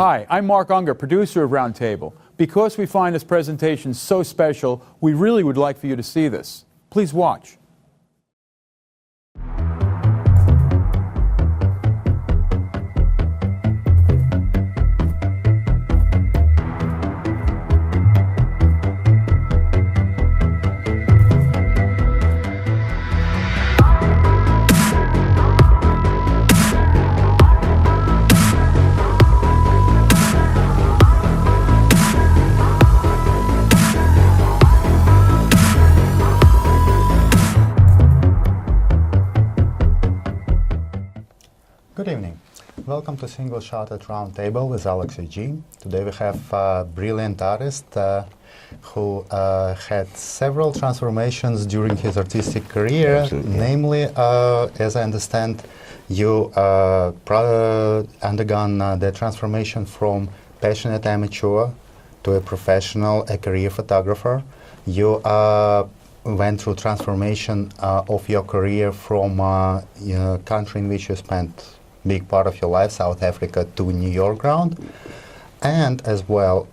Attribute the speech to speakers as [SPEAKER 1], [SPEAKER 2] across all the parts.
[SPEAKER 1] Hi, I'm Mark Unger, producer of Roundtable. Because we find this presentation so special, we really would like for you to see this. Please watch.
[SPEAKER 2] Good evening. Welcome to Single Shot at Roundtable with Alex G. Today we have a brilliant artist who had several transformations during his artistic career. Absolutely. Namely, as I understand, you undergone the transformation from passionate amateur to a professional, a career photographer. You went through transformation of your career from a country in which you spent big part of your life, South Africa, to New York ground. And as well,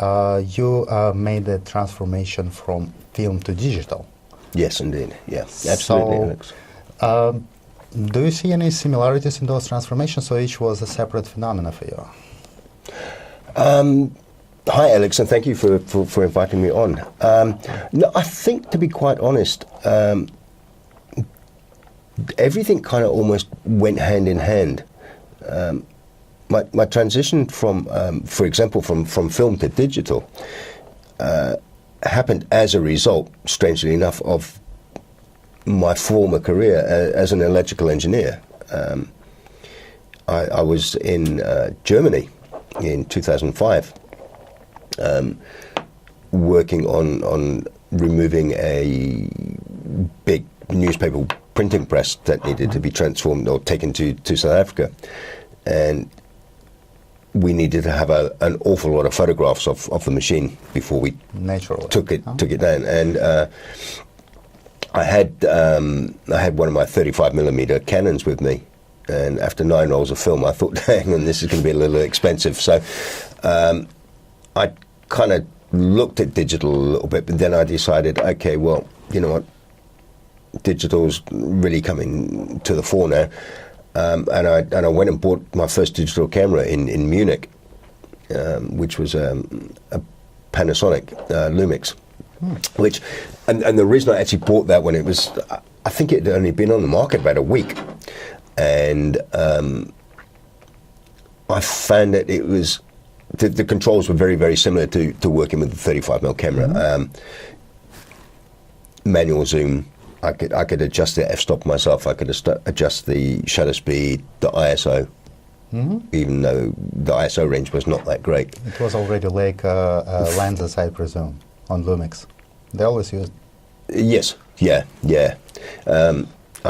[SPEAKER 2] you made the transformation from film to digital.
[SPEAKER 3] Yes, indeed. Yeah, absolutely, Alex.
[SPEAKER 2] Do you see any similarities in those transformations, or each was a separate phenomena for you?
[SPEAKER 3] Hi, Alex, and thank you for inviting me on. No, I think, to be quite honest, everything kind of almost went hand in hand. My transition from, for example, from film to digital happened as a result, strangely enough, of my former career as an electrical engineer. I was in Germany in 2005, working on removing a big newspaper printing press that needed to be transformed or taken to South Africa, and we needed to have an awful lot of photographs of the machine before we took it down. And I had one of my 35mm Canons with me, and after 9 rolls of film, I thought, hang on, this is going to be a little expensive. So I kind of looked at digital a little bit, but then I decided, okay, well, you know what, digital's really coming to the fore now, and I went and bought my first digital camera in Munich, which was a Panasonic Lumix, which and the reason I actually bought that when it was, I think it had only been on the market about a week, and I found that it was the controls were very, very similar to working with the 35mm camera. Manual zoom. I could adjust the f-stop myself. I could adjust the shutter speed, the ISO, even though the ISO range was not that great.
[SPEAKER 2] It was already like lenses, I presume, on Lumix. They always used.
[SPEAKER 3] Yes, yeah. I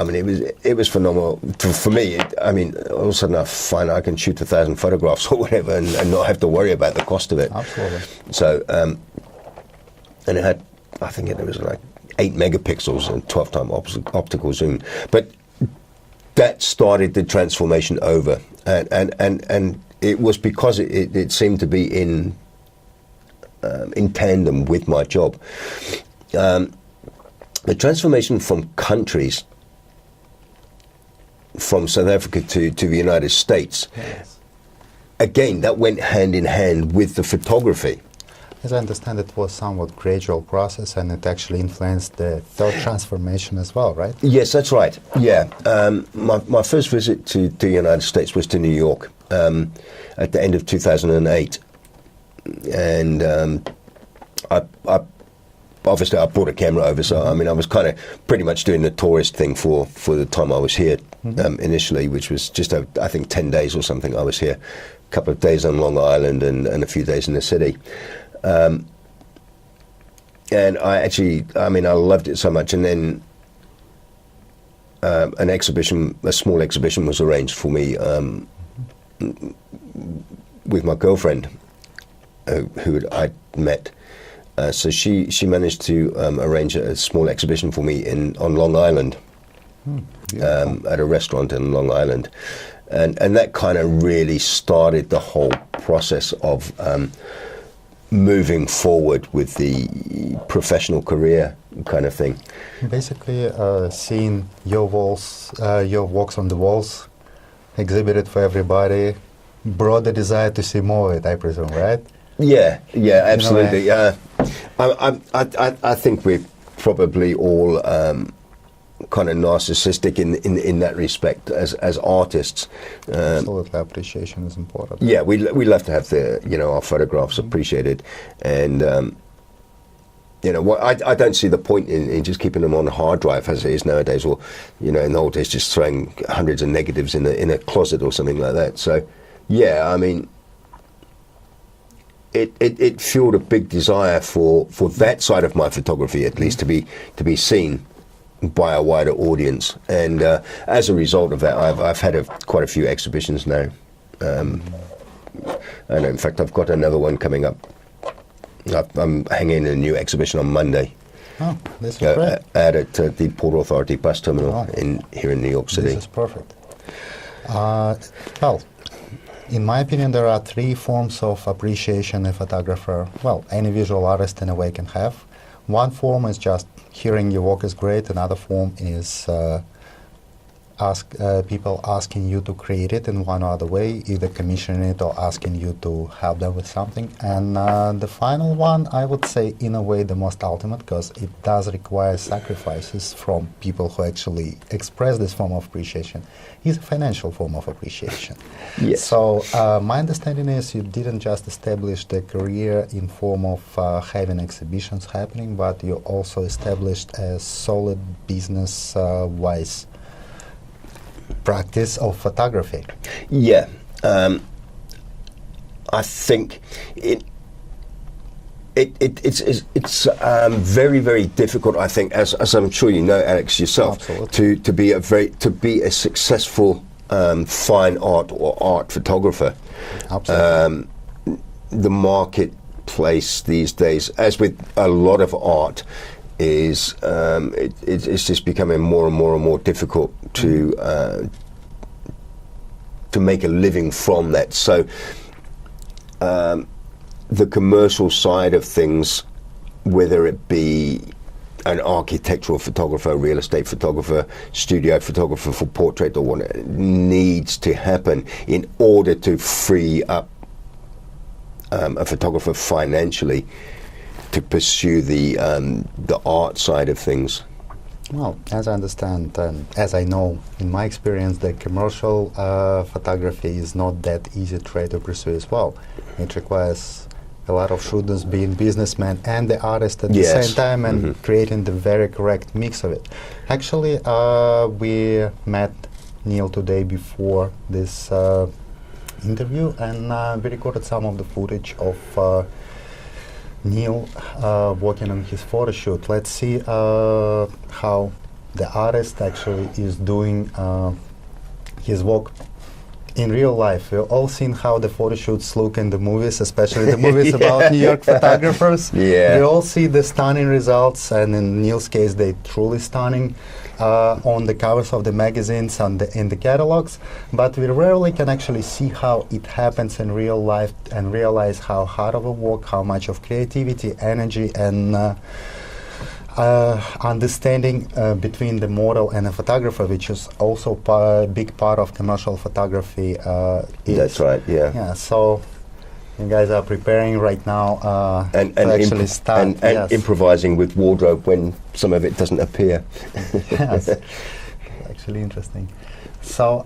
[SPEAKER 3] mean, it was phenomenal for me. I mean, all of a sudden I find I can shoot 1,000 photographs or whatever, and not have to worry about the cost of it.
[SPEAKER 2] Absolutely.
[SPEAKER 3] So, and it had, I think it was like 8 megapixels and 12-time optical zoom. But that started the transformation over, and it was because it seemed to be in tandem with my job. The transformation from countries, from South Africa to the United States,
[SPEAKER 2] yes.
[SPEAKER 3] Again, that went hand in hand with the photography.
[SPEAKER 2] As I understand, it was somewhat gradual process, and it actually influenced the third transformation as well, right?
[SPEAKER 3] Yes, that's right. Yeah, my first visit to the United States was to New York at the end of 2008, and I obviously I brought a camera over, so I mean I was kind of pretty much doing the tourist thing for the time I was here initially, which was just I think 10 days or something. I was here, a couple of days on Long Island and a few days in the city. And I loved it so much. And then a small exhibition was arranged for me with my girlfriend, who I'd met. So she managed to arrange a small exhibition for me on Long Island, at a restaurant in Long Island. and that kind of really started the whole process of moving forward with the professional career kind of thing.
[SPEAKER 2] Basically, seeing your works on the walls, exhibited for everybody, brought the desire to see more of it, I presume, right?
[SPEAKER 3] Yeah, absolutely. I think we're probably all kind of narcissistic in that respect as artists.
[SPEAKER 2] Absolutely, appreciation is important.
[SPEAKER 3] Yeah, we love to have our photographs appreciated, and I don't see the point in just keeping them on a hard drive as it is nowadays, or in the old days just throwing hundreds of negatives in a closet or something like that. So, yeah, I mean, it fueled a big desire for that side of my photography, at least, to be seen by a wider audience, and as a result of that, I've had quite a few exhibitions now. And in fact, I've got another one coming up. I'm hanging a new exhibition on Monday.
[SPEAKER 2] Oh, this is great.
[SPEAKER 3] At the Port Authority bus terminal here in New York City.
[SPEAKER 2] This is perfect. Well, in my opinion, there are three forms of appreciation a photographer, any visual artist in a way can have. One form is just hearing your work is great. Another form is people asking you to create it in one or other way, either commissioning it or asking you to help them with something. And the final one, I would say, in a way, the most ultimate, because it does require sacrifices from people who actually express this form of appreciation, is a financial form of appreciation.
[SPEAKER 3] Yes.
[SPEAKER 2] So my understanding is you didn't just establish the career in form of having exhibitions happening, but you also established a solid business-wise practice of photography.
[SPEAKER 3] Yeah, I think it's very, very difficult. I think, as I'm sure you know, Alex, yourself, to be a successful fine art or art photographer.
[SPEAKER 2] Absolutely.
[SPEAKER 3] The marketplace these days, as with a lot of art, is it's just becoming more and more and more difficult to make a living from that. So the commercial side of things, whether it be an architectural photographer, real estate photographer, studio photographer for portrait or whatever, needs to happen in order to free up a photographer financially to pursue the art side of things.
[SPEAKER 2] Well, as I understand, and as I know in my experience, the commercial photography is not that easy to try to pursue as well. It requires a lot of students being businessmen and the artist at the same time, and creating the very correct mix of it. Actually, we met Neil today before this interview, and we recorded some of the footage of Neil working on his photo shoot. Let's see how the artist actually is doing his work in real life. We've all seen how the photo shoots look in the movies, especially the movies about New York photographers.
[SPEAKER 3] Yeah.
[SPEAKER 2] We all see the stunning results, and in Neil's case, they're truly stunning on the covers of the magazines and in the catalogs, but we rarely can actually see how it happens in real life and realize how hard of a work, how much of creativity, energy, and understanding between the model and a photographer, which is also a big part of commercial photography.
[SPEAKER 3] That's right, yeah.
[SPEAKER 2] Yeah, so you guys are preparing right now
[SPEAKER 3] and
[SPEAKER 2] to actually start.
[SPEAKER 3] And improvising with wardrobe when some of it doesn't appear.
[SPEAKER 2] Yes, actually interesting. So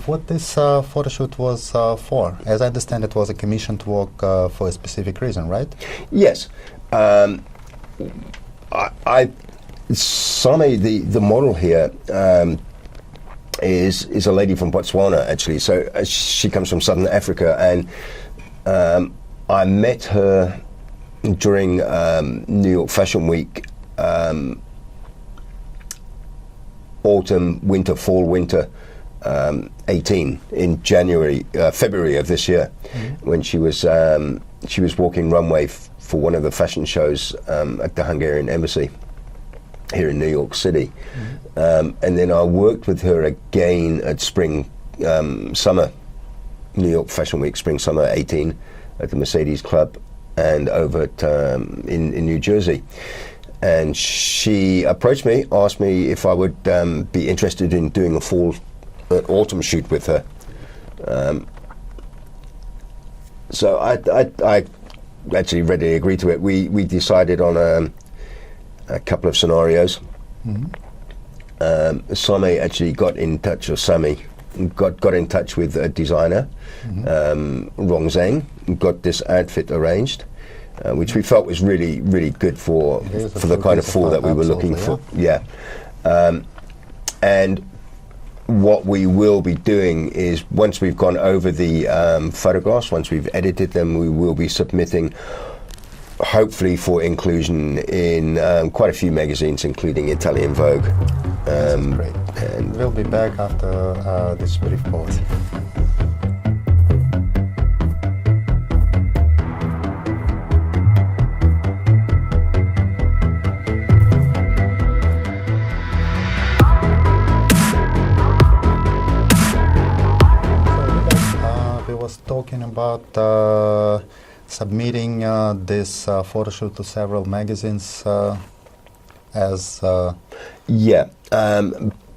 [SPEAKER 2] what this photo shoot was for? As I understand, it was a commissioned work for a specific reason, right?
[SPEAKER 3] Yes. Sami, the model here, is a lady from Botswana, actually. So she comes from Southern Africa, and I met her during New York Fashion Week, autumn, winter, fall, winter 18 in February of this year, when she was walking runway for one of the fashion shows at the Hungarian embassy here in New York City. And then I worked with her again at Spring summer, New York Fashion Week, Spring Summer 18, at the Mercedes Club, and over at, in New Jersey. And she approached me, asked me if I would be interested in doing a autumn shoot with her. So I actually readily agreed to it. We decided on a couple of scenarios. Sami actually got in touch with a designer, Rong Zhang, got this outfit arranged, which we felt was really, really good for the kind of fall that we were looking for. Yeah. And what we will be doing is, once we've gone over the photographs, once we've edited them, we will be submitting, hopefully for inclusion in quite a few magazines, including Italian Vogue.
[SPEAKER 2] That's great. And we'll be back after this brief pause. Talking about submitting this photo shoot to several magazines as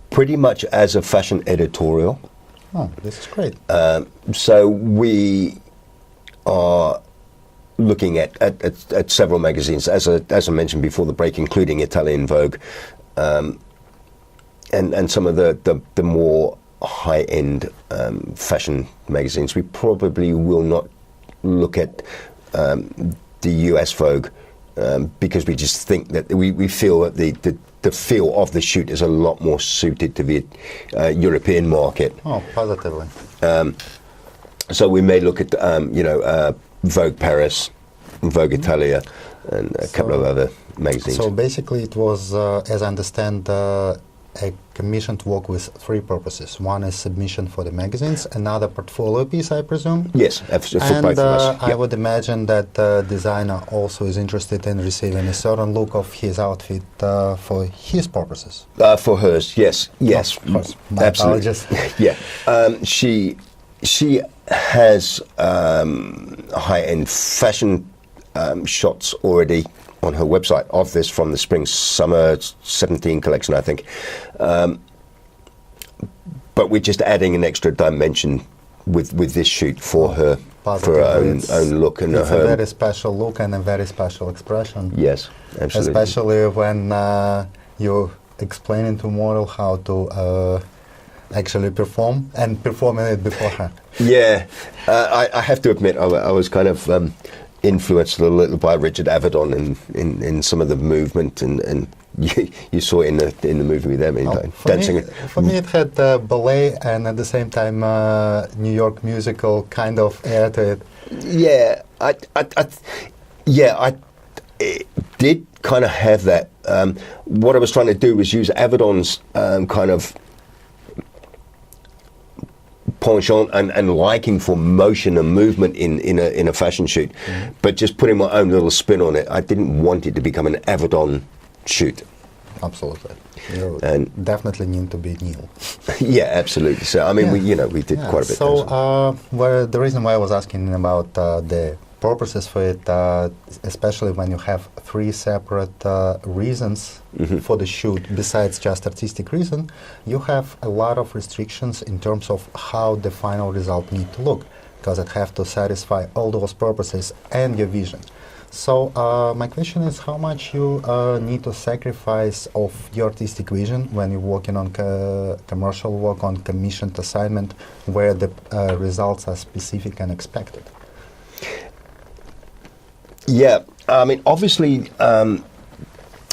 [SPEAKER 3] pretty much as a fashion editorial.
[SPEAKER 2] Oh, this is great.
[SPEAKER 3] So we are looking at several magazines, as I mentioned before the break, including Italian Vogue, and some of the more high-end fashion magazines. We probably will not look at the US Vogue because we just think that we feel that the feel of the shoot is a lot more suited to the European market.
[SPEAKER 2] Oh, positively.
[SPEAKER 3] So we may look at Vogue Paris, Vogue Italia, and a couple of other magazines.
[SPEAKER 2] So basically it was, as I understand, a commission to work with three purposes. One is submission for the magazines, another portfolio piece, I presume?
[SPEAKER 3] Yes, for
[SPEAKER 2] and
[SPEAKER 3] both of us.
[SPEAKER 2] I would imagine that the designer also is interested in receiving a certain look of his outfit for his purposes.
[SPEAKER 3] For hers, yes.
[SPEAKER 2] Of course. My
[SPEAKER 3] Absolutely.
[SPEAKER 2] apologies.
[SPEAKER 3] Yeah. She has high-end fashion shots already on her website of this from the Spring Summer 17 collection, I think. But we're just adding an extra dimension with this shoot for her, for her own look. And
[SPEAKER 2] it's a very special look and a very special expression.
[SPEAKER 3] Yes, absolutely.
[SPEAKER 2] Especially when you're explaining to model how to actually perform and performing it before her.
[SPEAKER 3] Yeah, I have to admit, I was kind of influenced a little by Richard Avedon in some of the movement, and you saw it in the movie with them, dancing.
[SPEAKER 2] For me, it had ballet and at the same time New York musical kind of air to it.
[SPEAKER 3] Yeah, I did kind of have that. What I was trying to do was use Avedon's kind of penchant and liking for motion and movement in a fashion shoot, but just putting my own little spin on it. I didn't want it to become an Avedon shoot.
[SPEAKER 2] Absolutely. You definitely need to be Neil.
[SPEAKER 3] Yeah, absolutely. So I mean, we did quite a bit.
[SPEAKER 2] So the reason why I was asking about the purposes for it, especially when you have three separate reasons for the shoot besides just artistic reason, you have a lot of restrictions in terms of how the final result need to look, because it have to satisfy all those purposes and your vision. So my question is, how much you need to sacrifice of your artistic vision when you're working on commercial work, on commissioned assignment, where the results are specific and expected?
[SPEAKER 3] Yeah, I mean, obviously,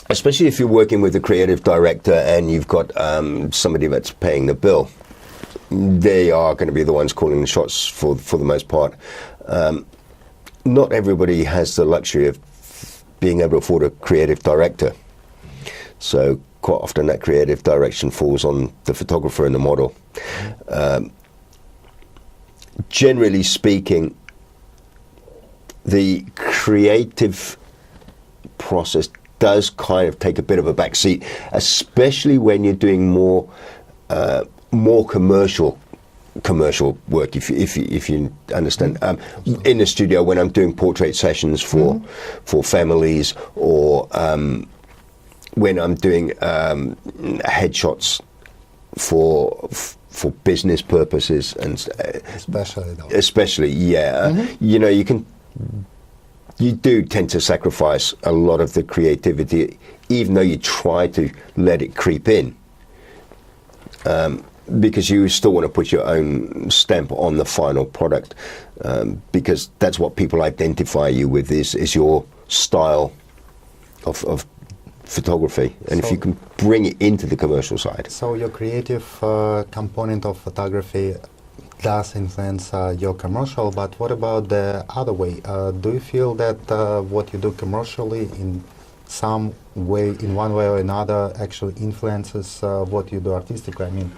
[SPEAKER 3] especially if you're working with a creative director and you've got somebody that's paying the bill, they are going to be the ones calling the shots for the most part. Not everybody has the luxury of being able to afford a creative director. So quite often that creative direction falls on the photographer and the model. Generally speaking, the creative process does kind of take a bit of a backseat, especially when you're doing more commercial commercial work, if you understand. In the studio, when I'm doing portrait sessions for families, or when I'm doing headshots for business purposes, and especially, yeah, you know, you do tend to sacrifice a lot of the creativity, even though you try to let it creep in. Because you still want to put your own stamp on the final product, because that's what people identify you with, is your style of photography, and if you can bring it into the commercial side.
[SPEAKER 2] So your creative component of photography does influence your commercial, but what about the other way? Do you feel that what you do commercially in some way, in one way or another, actually influences what you do artistically? I mean,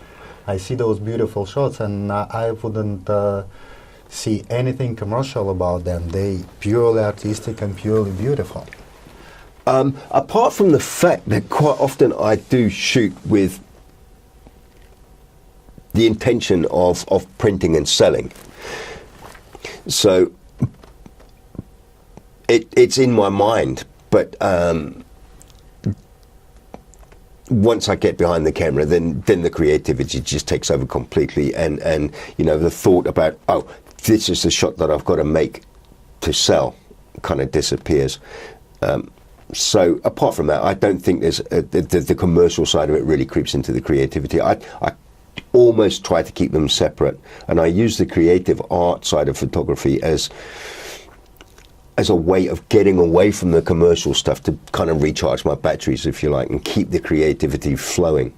[SPEAKER 2] I see those beautiful shots, and I wouldn't see anything commercial about them. They purely artistic and purely beautiful.
[SPEAKER 3] Apart from the fact that quite often I do shoot with the intention of printing and selling. So it's in my mind, but once I get behind the camera, then the creativity just takes over completely, and you know, the thought about, oh, this is the shot that I've got to make to sell, kind of disappears. So apart from that, I don't think there's the commercial side of it really creeps into the creativity. I almost try to keep them separate, and I use the creative art side of photography as a way of getting away from the commercial stuff to kind of recharge my batteries, if you like, and keep the creativity flowing.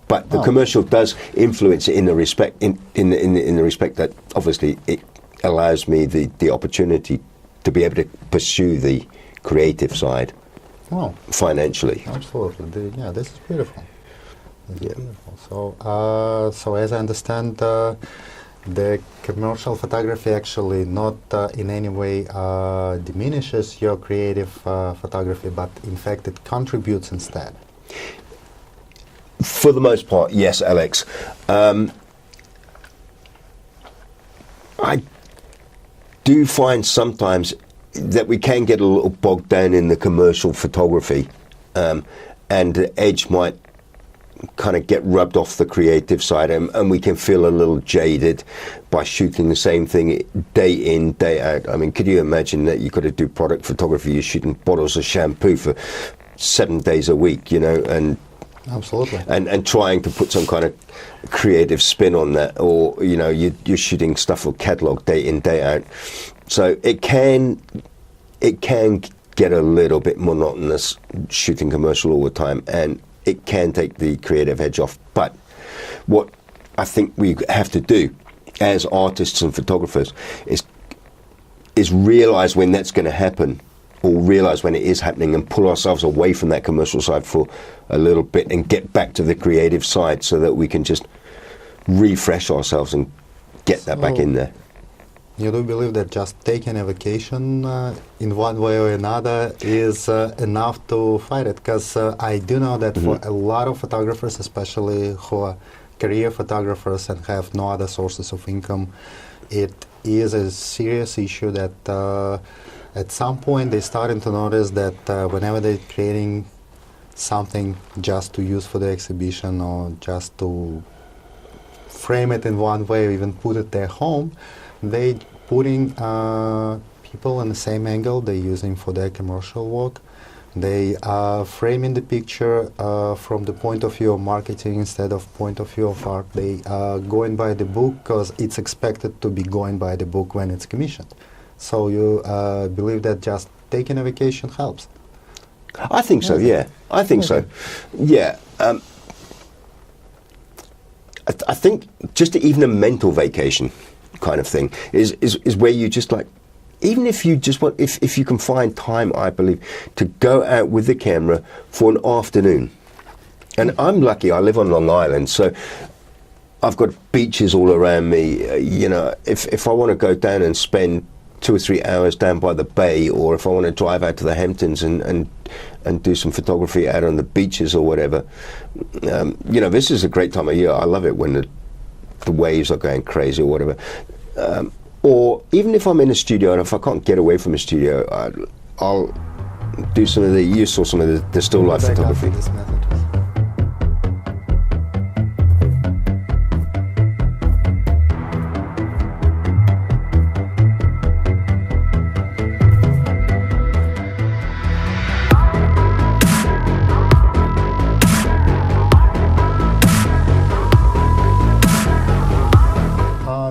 [SPEAKER 3] But the commercial does influence it in the respect in the respect that obviously it allows me the opportunity to be able to pursue the creative side financially.
[SPEAKER 2] Absolutely. Yeah, this is beautiful. Beautiful. So as I understand, the commercial photography actually not in any way diminishes your creative photography, but in fact it contributes instead.
[SPEAKER 3] For the most part, yes, Alex. I do find sometimes that we can get a little bogged down in the commercial photography, and the edge might kind of get rubbed off the creative side, and we can feel a little jaded by shooting the same thing day in, day out. I mean, could you imagine that you've got to do product photography, you're shooting bottles of shampoo for 7 days a week, you know, and
[SPEAKER 2] absolutely,
[SPEAKER 3] and trying to put some kind of creative spin on that, or, you know, you're shooting stuff for catalog day in, day out. So it can get a little bit monotonous shooting commercial all the time, and it can take the creative edge off. But what I think we have to do as artists and photographers is realize when that's going to happen, or realize when it is happening, and pull ourselves away from that commercial side for a little bit and get back to the creative side, so that we can just refresh ourselves and get that back in there.
[SPEAKER 2] You do believe that just taking a vacation in one way or another is enough to fight it? Because I do know that for a lot of photographers, especially who are career photographers and have no other sources of income, it is a serious issue that at some point they're starting to notice that whenever they're creating something just to use for the exhibition, or just to frame it in one way, or even put it at their home, they putting people in the same angle they're using for their commercial work. They are framing the picture from the point of view of marketing instead of point of view of art. They are going by the book because it's expected to be going by the book when it's commissioned. So you believe that just taking a vacation helps?
[SPEAKER 3] I think so, yeah. I think so. Yeah. I think just even a mental vacation kind of thing is where you just, like, even if you just want, if you can find time, I believe, to go out with the camera for an afternoon. And I'm lucky, I live on Long Island, so I've got beaches all around me. You know, if I want to go down and spend 2 or 3 hours down by the bay, or if I want to drive out to the Hamptons and do some photography out on the beaches or whatever, you know, this is a great time of year. I love it when the waves are going crazy or whatever. Or even if I'm in a studio and if I can't get away from a studio, I'll do some of the still life photography.
[SPEAKER 2] This method.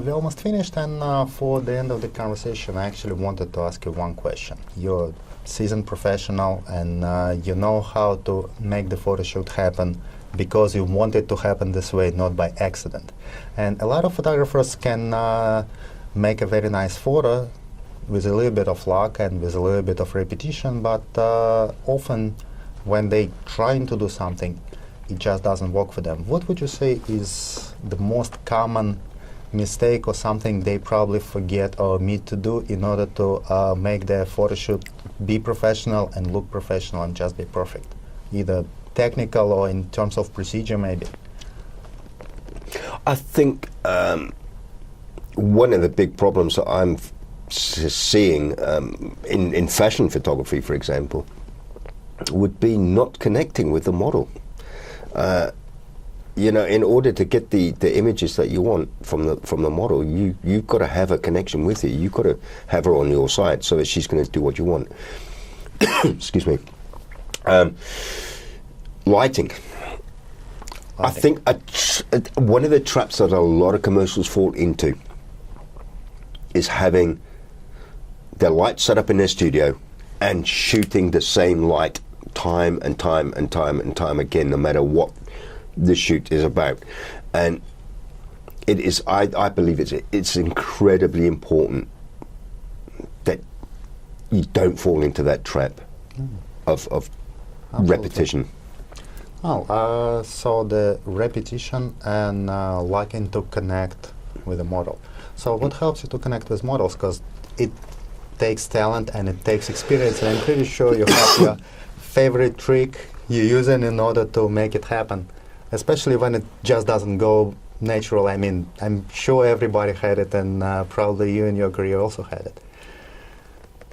[SPEAKER 2] We almost finished, and for the end of the conversation, I actually wanted to ask you one question. You're a seasoned professional, and you know how to make the photo shoot happen because you want it to happen this way, not by accident. And a lot of photographers can make a very nice photo with a little bit of luck and with a little bit of repetition, but often when they trying to do something, it just doesn't work for them. What would you say is the most common mistake or something they probably forget or omit to do in order to make their photo shoot be professional and look professional and just be perfect, either technical or in terms of procedure maybe?
[SPEAKER 3] I think one of the big problems that I'm seeing in fashion photography, for example, would be not connecting with the model. You know, in order to get the images that you want from the model, you've got to have a connection with her. You've got to have her on your side so that she's going to do what you want. Excuse me. Lighting. I think one of the traps that a lot of commercials fall into is having their light set up in their studio and shooting the same light time and time and time and time again, no matter what the shoot is about. And it is, I believe it's incredibly important that you don't fall into that trap of repetition.
[SPEAKER 2] Oh, so the repetition and liking to connect with the model. So what helps you to connect with models? Because it takes talent and it takes experience, and I'm pretty sure you have your favorite trick you're using in order to make it happen, especially when it just doesn't go natural. I mean, I'm sure everybody had it, and probably you in your career also had it.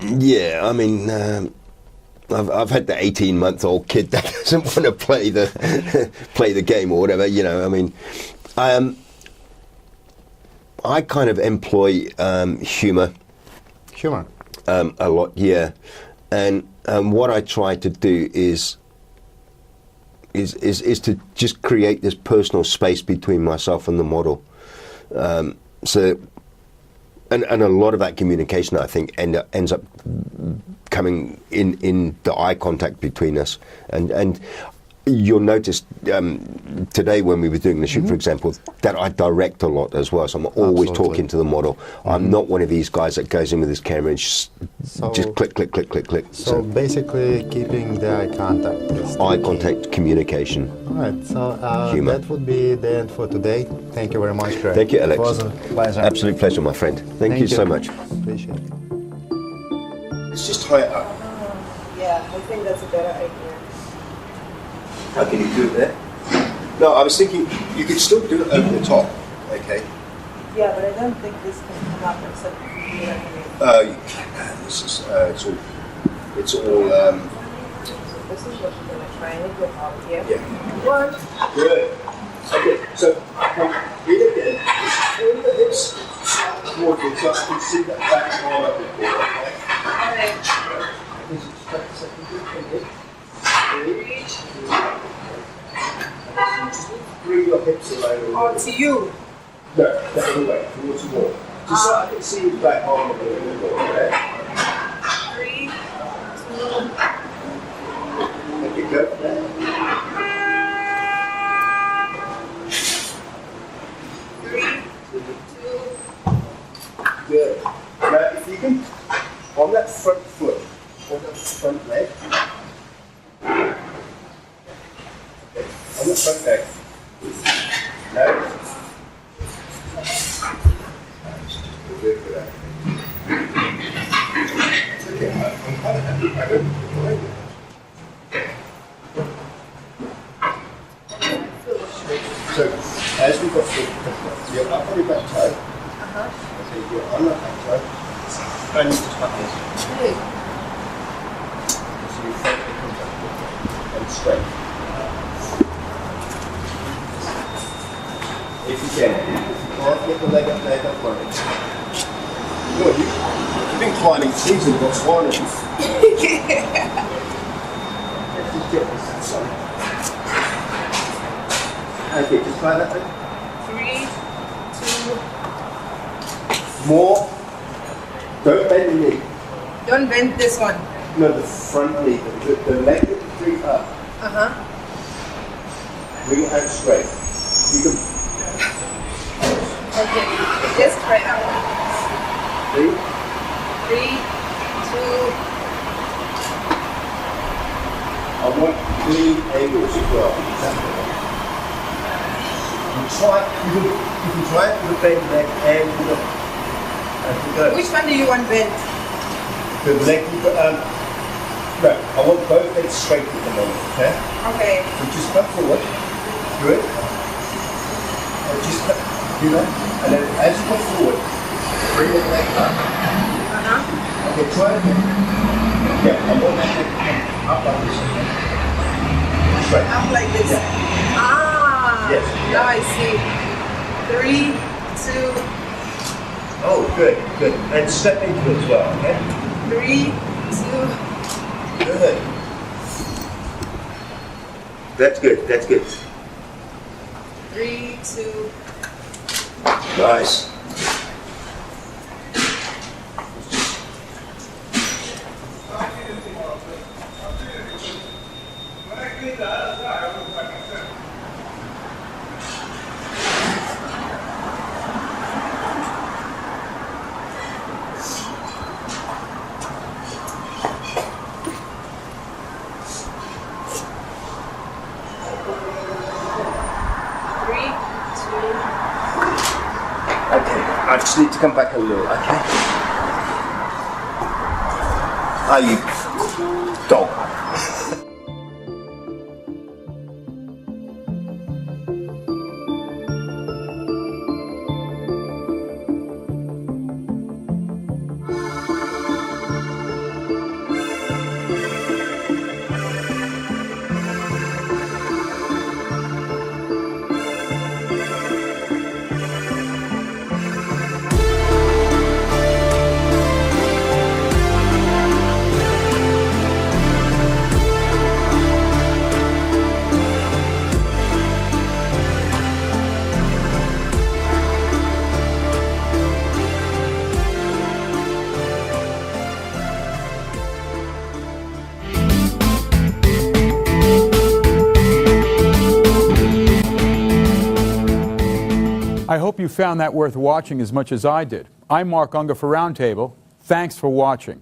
[SPEAKER 3] Yeah, I mean, I've had the 18-month-old kid that doesn't want to play the game or whatever. You know, I mean, I kind of employ humor.
[SPEAKER 2] Humor.
[SPEAKER 3] A lot, yeah, and what I try to do is to just create this personal space between myself and the model. So, and a lot of that communication, I think, ends up coming in the eye contact between us. And you'll notice today when we were doing the shoot, for example, that I direct a lot as well. So I'm always talking to the model. I'm not one of these guys that goes in with his camera and just click, click, click, click, click.
[SPEAKER 2] So basically keeping the eye contact.
[SPEAKER 3] Eye contact, communication.
[SPEAKER 2] All right, so
[SPEAKER 3] Humor.
[SPEAKER 2] that would be the end for today. Thank you very much, Craig.
[SPEAKER 3] Thank you, Alex.
[SPEAKER 2] It was a pleasure.
[SPEAKER 3] Absolute pleasure, my friend. Thank you so much.
[SPEAKER 2] Appreciate it.
[SPEAKER 3] Let's just tie it up.
[SPEAKER 4] Yeah, I think that's a better idea.
[SPEAKER 3] How can you do it there? No, I was thinking you could still do it over the top. Okay.
[SPEAKER 4] Yeah, but I don't think this can come up except if you do that.
[SPEAKER 3] You can. This is it's all.
[SPEAKER 4] So this is what we're gonna try and go out here.
[SPEAKER 3] Yeah.
[SPEAKER 4] One.
[SPEAKER 3] Good. Okay. So breathe again. Just turn the hips towards you so I can see that back arm up before. Okay.
[SPEAKER 4] Alright.
[SPEAKER 3] Just take a second. Breathe. Bring your hips around.
[SPEAKER 4] Oh, to you.
[SPEAKER 3] No, the other way, towards the wall. Just so I can see his back arm a little bit more, okay?
[SPEAKER 4] 3, 2.
[SPEAKER 3] There you go. Good. Now, if you can, on that front foot, on that front leg, on the front leg. No. Good for that. Okay, I'm quite happy. I don't mind it. So as we got you're up on your back toe. Okay, you're on your back toe. And you just like this.
[SPEAKER 4] Hey.
[SPEAKER 3] So you front the contact and straight. If you can. If you can't get the leg up there, don't worry. No, you've been climbing trees in Botswana. Just get this side. Okay, just try that way.
[SPEAKER 4] 3, 2.
[SPEAKER 3] More. Don't bend the knee.
[SPEAKER 4] Don't bend this one.
[SPEAKER 3] No, the front knee. The leg with the feet up. Bring it out straight. You can.
[SPEAKER 4] Okay, just try that one.
[SPEAKER 3] 3.
[SPEAKER 4] 3, 2.
[SPEAKER 3] I want clean angles as well. Exactly. You can try it with the bend leg and with the. As we go.
[SPEAKER 4] Which one do you want bent?
[SPEAKER 3] The leg. No, I want both legs straight at the moment. Okay.
[SPEAKER 4] Okay.
[SPEAKER 3] So just come forward. Good. And just do that. And then as you come forward, bring the leg up. Okay, try it again. Yeah, I want that leg to come up like this. Straight.
[SPEAKER 4] Up like this.
[SPEAKER 3] Yeah.
[SPEAKER 4] Ah.
[SPEAKER 3] Yes.
[SPEAKER 4] Now I see. 3, 2.
[SPEAKER 3] Oh, good, good. And step into it as well, okay?
[SPEAKER 4] 3, 2.
[SPEAKER 3] Good. That's good, that's good.
[SPEAKER 4] 3, 2.
[SPEAKER 3] Nice. Okay, I just need to come back a little, okay? Are you dog?
[SPEAKER 1] I hope you found that worth watching as much as I did. I'm Mark Unger for Roundtable. Thanks for watching.